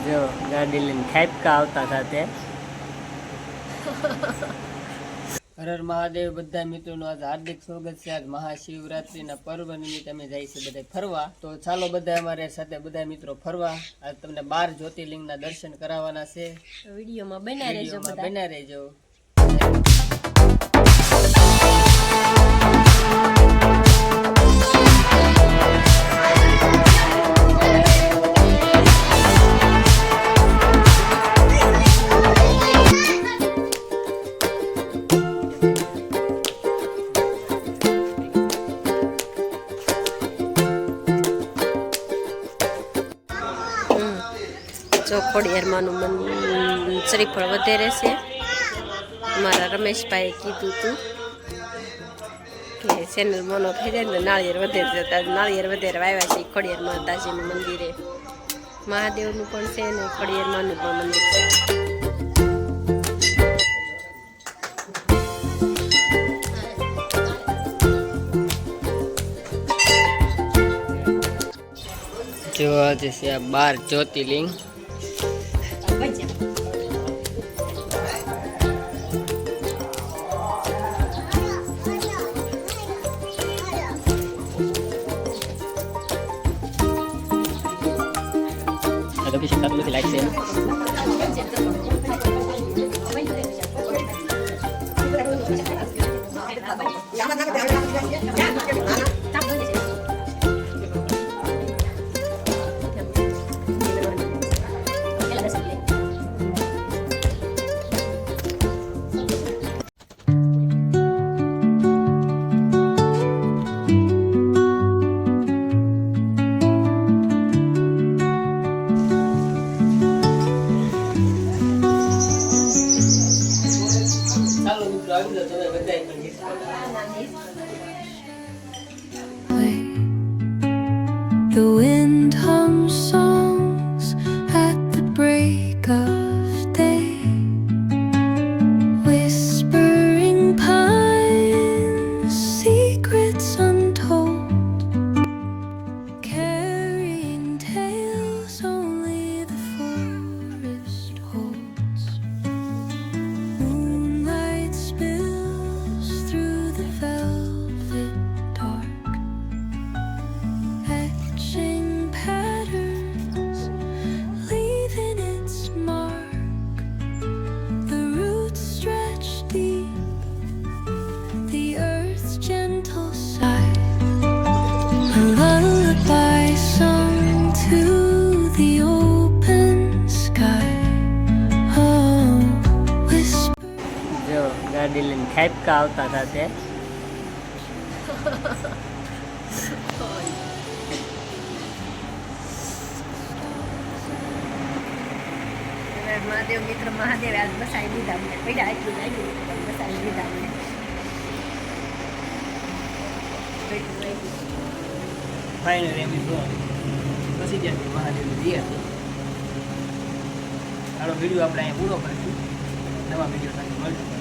જો ગાડી લઈને ખાપકા આવતા સાથે હર હર મહાદેવ બધા મિત્રોનું આજ હાર્દિક સ્વાગત છે। આજ મહાશિવરાત્રિના પર્વ નિમિત્તે અમે જાય છે બધા ફરવા, તો ચાલો બધા અમારે સાથે બધા મિત્રો ફરવા। આજ તમને 12 જ્યોતિર્લિંગના દર્શન કરાવવાના છે। વિડીયોમાં બન્યા રહેજો। જો ખોડિયારમાંનું શ્રીફળ વધારે છે। મારા રમેશભાઈએ કીધું હતું કે ચેનલ મોનો થઈ જાય ને નાળિયેર વધેર જતા, નાળિયેર વધારે વાવ્યા છે ખોડિયાર માતાજીનું મંદિરે। મહાદેવનું પણ છે ને ખોડિયારમાંનું પણ મંદિર છે। જો આજે છે આ 12 જ્યોતિર્લિંગ। લોકેશન સારું નથી લાઈક છે The wind hums songs at the break of day, whispering pines, secrets untold, carrying tales only the forest holds. Moonlight spills through the velvet dark, etching patterns, leaving its mark. The roots stretch deep, the earth's gentle sigh, a lullaby sung to the open sky. Oh, whisper. જો ગાડી લઈને ખાપકા આવતા સાથે મહાદેવ મિત્ર મહાદેવ આજ બસાઈ દીધા અમને, પૈડા એટલું લાગ્યું બસાઈ દીધા અમને। ફાઇનલ એમ જો પછી જ્યાંથી મહાદેવની દિયા છે। ચાલો વિડીયો આપણે અહીંયા પૂરો કરીશું, નવા વિડીયો સાથે મળશું।